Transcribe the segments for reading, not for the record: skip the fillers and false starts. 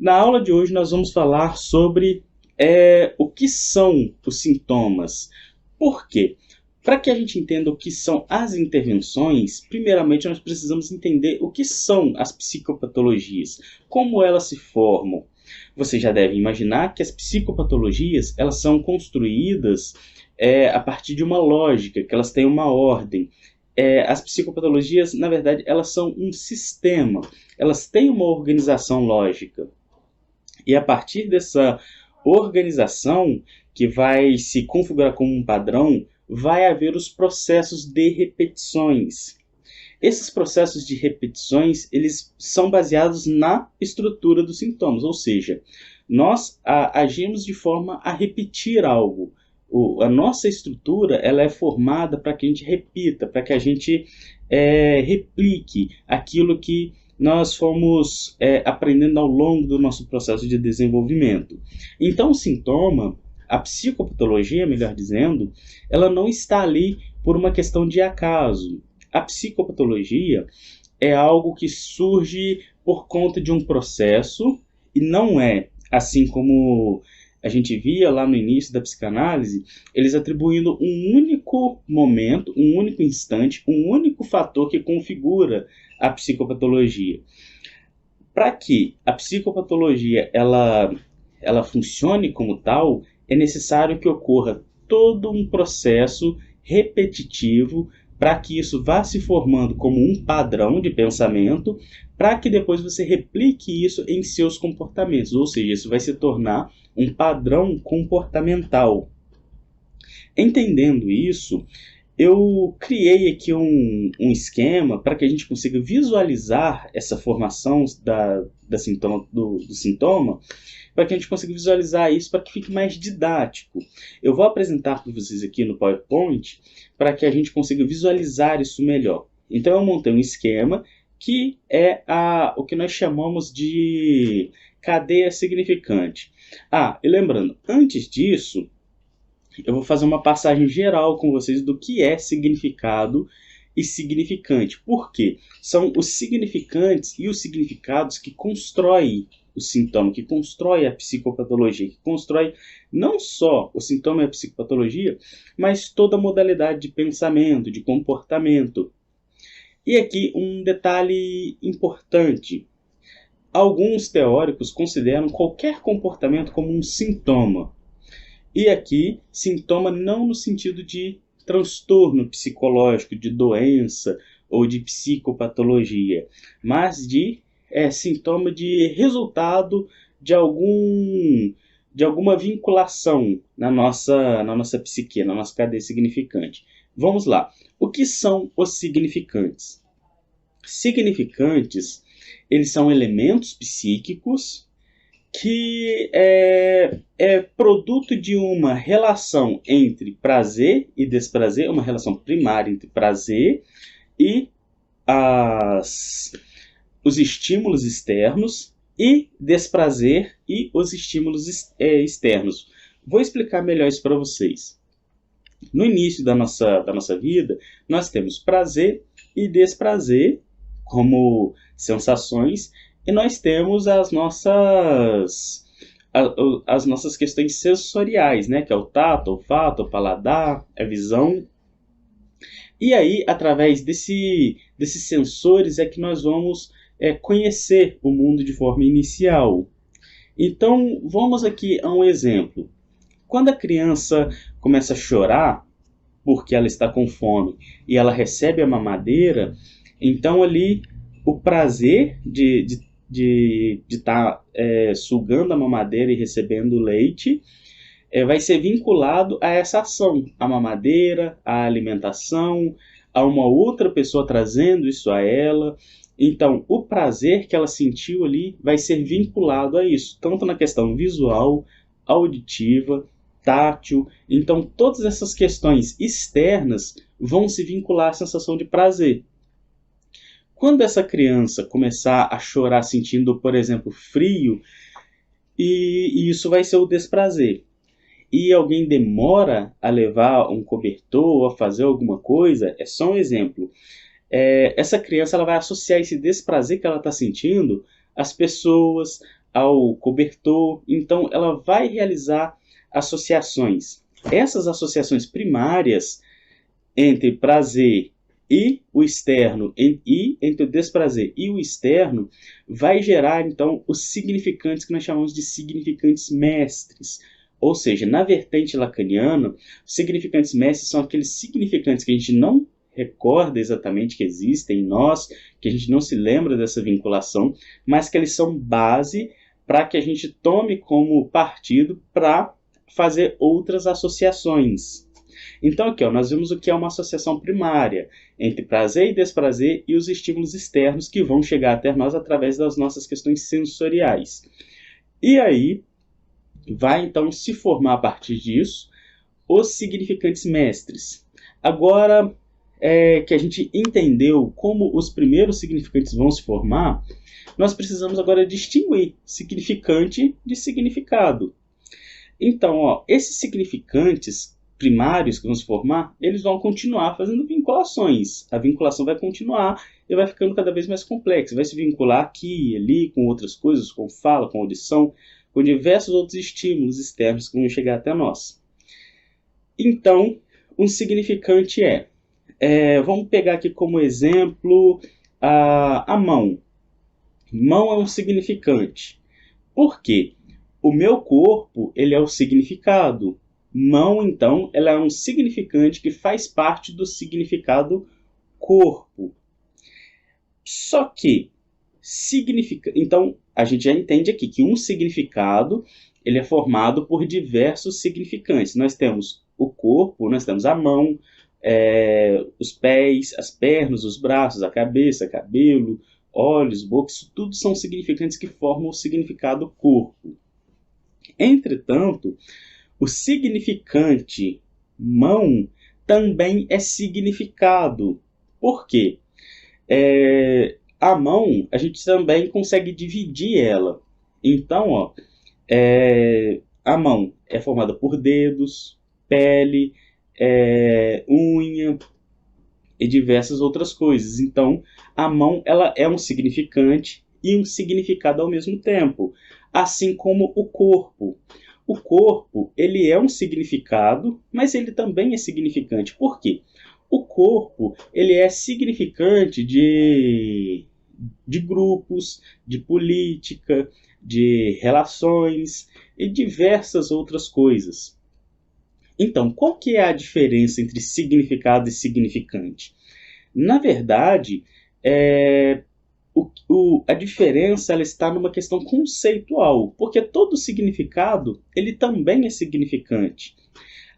Na aula de hoje nós vamos falar sobre o que são os sintomas. Por quê? Para que a gente entenda o que são as intervenções, primeiramente nós precisamos entender o que são as psicopatologias, como elas se formam. Você já deve imaginar que as psicopatologias elas são construídas a partir de uma lógica, que elas têm uma ordem. As psicopatologias, na verdade, elas são um sistema, elas têm uma organização lógica. E a partir dessa organização, que vai se configurar como um padrão, vai haver os processos de repetições. Esses processos de repetições, eles são baseados na estrutura dos sintomas, ou seja, nós agimos de forma a repetir algo. A nossa estrutura ela é formada para que a gente repita, para que a gente replique aquilo que nós fomos aprendendo ao longo do nosso processo de desenvolvimento. Então, o sintoma, a psicopatologia, melhor dizendo, ela não está ali por uma questão de acaso. A psicopatologia é algo que surge por conta de um processo e não é, assim como a gente via lá no início da psicanálise, eles atribuindo um único momento, um único instante, um único fator que configura a psicopatologia. Para que a psicopatologia ela funcione como tal, é necessário que ocorra todo um processo repetitivo para que isso vá se formando como um padrão de pensamento, para que depois você replique isso em seus comportamentos, ou seja, isso vai se tornar um padrão comportamental. Entendendo isso, eu criei aqui um esquema para que a gente consiga visualizar essa formação do sintoma, para que a gente consiga visualizar isso para que fique mais didático. Eu vou apresentar para vocês aqui no PowerPoint para que a gente consiga visualizar isso melhor. Então eu montei um esquema que é o que nós chamamos de cadeia significante. E lembrando, antes disso, eu vou fazer uma passagem geral com vocês do que é significado e significante. Por quê? São os significantes e os significados que constroem o sintoma, que constrói a psicopatologia, que constrói não só o sintoma e a psicopatologia, mas toda a modalidade de pensamento, de comportamento. E aqui um detalhe importante. Alguns teóricos consideram qualquer comportamento como um sintoma. E aqui, sintoma não no sentido de transtorno psicológico, de doença ou de psicopatologia, mas de sintoma de resultado de alguma vinculação na nossa psique, na nossa cadeia significante. Vamos lá. O que são os significantes? Significantes, eles são elementos psíquicos que é produto de uma relação entre prazer e desprazer, uma relação primária entre prazer e os estímulos externos e desprazer e os estímulos externos. Vou explicar melhor isso para vocês. No início da nossa vida, nós temos prazer e desprazer como sensações, e nós temos as nossas questões sensoriais, né? Que é o tato, o olfato, o paladar, a visão. E aí, através desses sensores, é que nós vamos conhecer o mundo de forma inicial. Então, vamos aqui a um exemplo. Quando a criança começa a chorar porque ela está com fome e ela recebe a mamadeira, então ali o prazer de estar sugando a mamadeira e recebendo o leite vai ser vinculado a essa ação, a mamadeira, a alimentação, a uma outra pessoa trazendo isso a ela. Então, o prazer que ela sentiu ali vai ser vinculado a isso, tanto na questão visual, auditiva, tátil. Então, todas essas questões externas vão se vincular à sensação de prazer. Quando essa criança começar a chorar sentindo, por exemplo, frio, e isso vai ser o desprazer, e alguém demora a levar um cobertor ou a fazer alguma coisa, é só um exemplo. Essa criança ela vai associar esse desprazer que ela está sentindo às pessoas, ao cobertor. Então, ela vai realizar associações. Essas associações primárias entre prazer e o externo, e entre o desprazer e o externo, vai gerar, então, os significantes que nós chamamos de significantes mestres. Ou seja, na vertente lacaniana, os significantes mestres são aqueles significantes que a gente não recorda exatamente que existem em nós, que a gente não se lembra dessa vinculação, mas que eles são base para que a gente tome como partido para fazer outras associações. Então aqui nós vemos o que é uma associação primária entre prazer e desprazer e os estímulos externos que vão chegar até nós através das nossas questões sensoriais. E aí vai então se formar a partir disso os significantes mestres. Agora que a gente entendeu como os primeiros significantes vão se formar, nós precisamos agora distinguir significante de significado. Então, esses significantes primários que vão se formar, eles vão continuar fazendo vinculações. A vinculação vai continuar e vai ficando cada vez mais complexa. Vai se vincular aqui e ali com outras coisas, com fala, com audição, com diversos outros estímulos externos que vão chegar até nós. Então, um significante vamos pegar aqui como exemplo a mão. Mão é um significante. Por quê? O meu corpo, ele é o significado. Mão, então, ela é um significante que faz parte do significado corpo. Só que, então, a gente já entende aqui que um significado ele é formado por diversos significantes. Nós temos o corpo, nós temos a mão, os pés, as pernas, os braços, a cabeça, cabelo, olhos, boca, isso tudo são significantes que formam o significado corpo. Entretanto, o significante mão também é significado. Por quê? A mão, a gente também consegue dividir ela. Então, a mão é formada por dedos, pele, unha e diversas outras coisas. Então, a mão ela é um significante e um significado ao mesmo tempo, assim como o corpo. O corpo, ele é um significado, mas ele também é significante. Por quê? O corpo, ele é significante de grupos, de política, de relações e diversas outras coisas. Então, qual que é a diferença entre significado e significante? Na verdade, a diferença ela está numa questão conceitual, porque todo significado ele também é significante.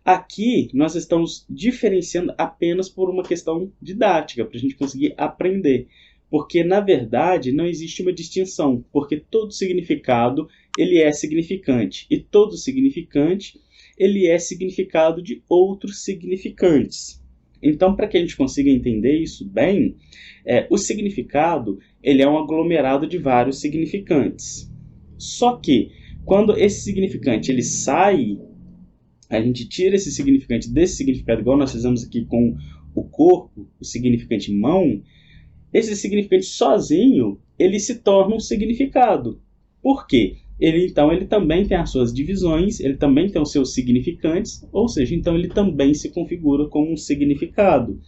Aqui nós estamos diferenciando apenas por uma questão didática, para a gente conseguir aprender. Porque, na verdade, não existe uma distinção, porque todo significado ele é significante, e todo significante ele é significado de outros significantes. Então, para que a gente consiga entender isso bem, o significado ele é um aglomerado de vários significantes. Só que, quando esse significante ele sai, a gente tira esse significante desse significado, igual nós fizemos aqui com o corpo, o significante mão, esse significante sozinho, ele se torna um significado. Por quê? Ele também tem as suas divisões, ele também tem os seus significantes, ou seja, então ele também se configura como um significado.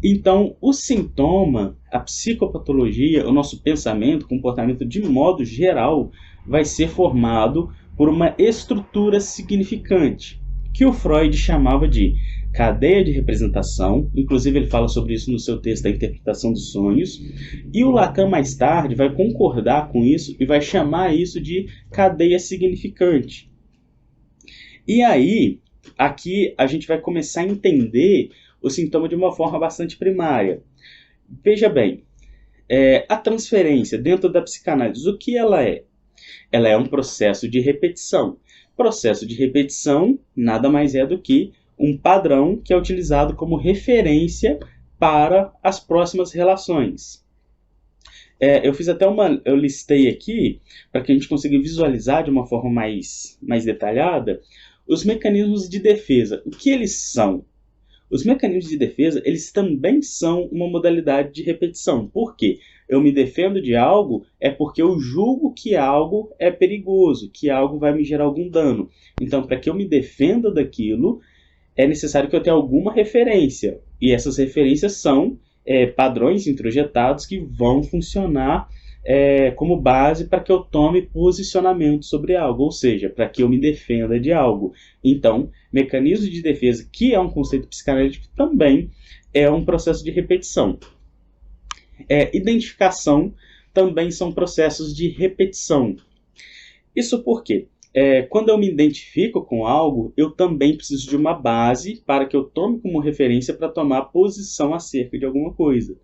Então, o sintoma, a psicopatologia, o nosso pensamento, comportamento de modo geral, vai ser formado por uma estrutura significante, que o Freud chamava de cadeia de representação, inclusive ele fala sobre isso no seu texto A Interpretação dos Sonhos, e o Lacan mais tarde vai concordar com isso e vai chamar isso de cadeia significante. E aí, aqui a gente vai começar a entender o sintoma de uma forma bastante primária. Veja bem, a transferência dentro da psicanálise, o que ela é? Ela é um processo de repetição. Processo de repetição nada mais é do que um padrão que é utilizado como referência para as próximas relações. Eu listei aqui, para que a gente consiga visualizar de uma forma mais detalhada, os mecanismos de defesa. O que eles são? Os mecanismos de defesa, eles também são uma modalidade de repetição. Por quê? eu me defendo de algo, é porque eu julgo que algo é perigoso, que algo vai me gerar algum dano. Então, para que eu me defenda daquilo, é necessário que eu tenha alguma referência. E essas referências são padrões introjetados que vão funcionar como base para que eu tome posicionamento sobre algo, ou seja, para que eu me defenda de algo. Então, mecanismo de defesa, que é um conceito psicanalítico, também é um processo de repetição. Identificação também são processos de repetição. Isso porque, quando eu me identifico com algo, eu também preciso de uma base para que eu tome como referência para tomar posição acerca de alguma coisa.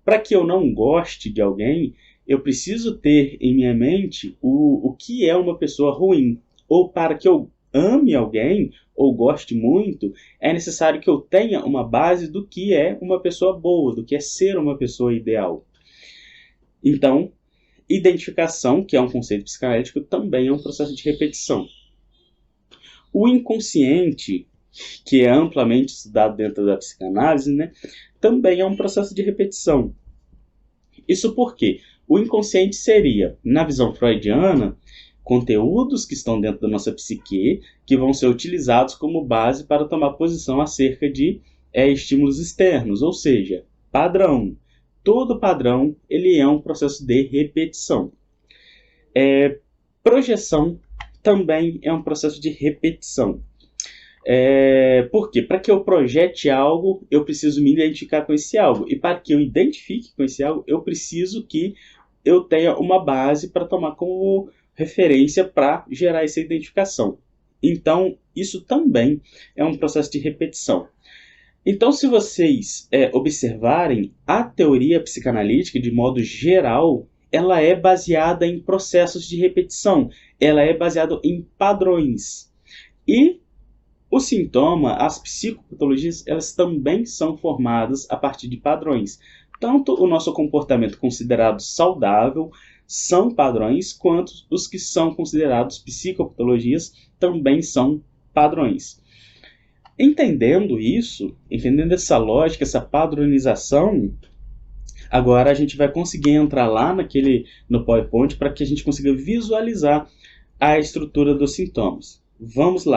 Para que eu não goste de alguém, eu preciso ter em minha mente o que é uma pessoa ruim. Ou para que eu ame alguém, ou goste muito, é necessário que eu tenha uma base do que é uma pessoa boa, do que é ser uma pessoa ideal. Então, identificação, que é um conceito psicanalítico, também é um processo de repetição. O inconsciente, que é amplamente estudado dentro da psicanálise, né, também é um processo de repetição. Isso porque o inconsciente seria, na visão freudiana, conteúdos que estão dentro da nossa psique, que vão ser utilizados como base para tomar posição acerca de estímulos externos, ou seja, padrão. Todo padrão ele é um processo de repetição. Projeção também é um processo de repetição. Por quê? Para que eu projete algo, eu preciso me identificar com esse algo. E para que eu identifique com esse algo, eu preciso que eu tenha uma base para tomar como referência para gerar essa identificação. Então, isso também é um processo de repetição. Então, se vocês observarem, a teoria psicanalítica, de modo geral, ela é baseada em processos de repetição. Ela é baseada em padrões. E o sintoma, as psicopatologias, elas também são formadas a partir de padrões. Tanto o nosso comportamento considerado saudável são padrões, quanto os que são considerados psicopatologias também são padrões. Entendendo isso, entendendo essa lógica, essa padronização, agora a gente vai conseguir entrar lá no PowerPoint para que a gente consiga visualizar a estrutura dos sintomas. Vamos lá.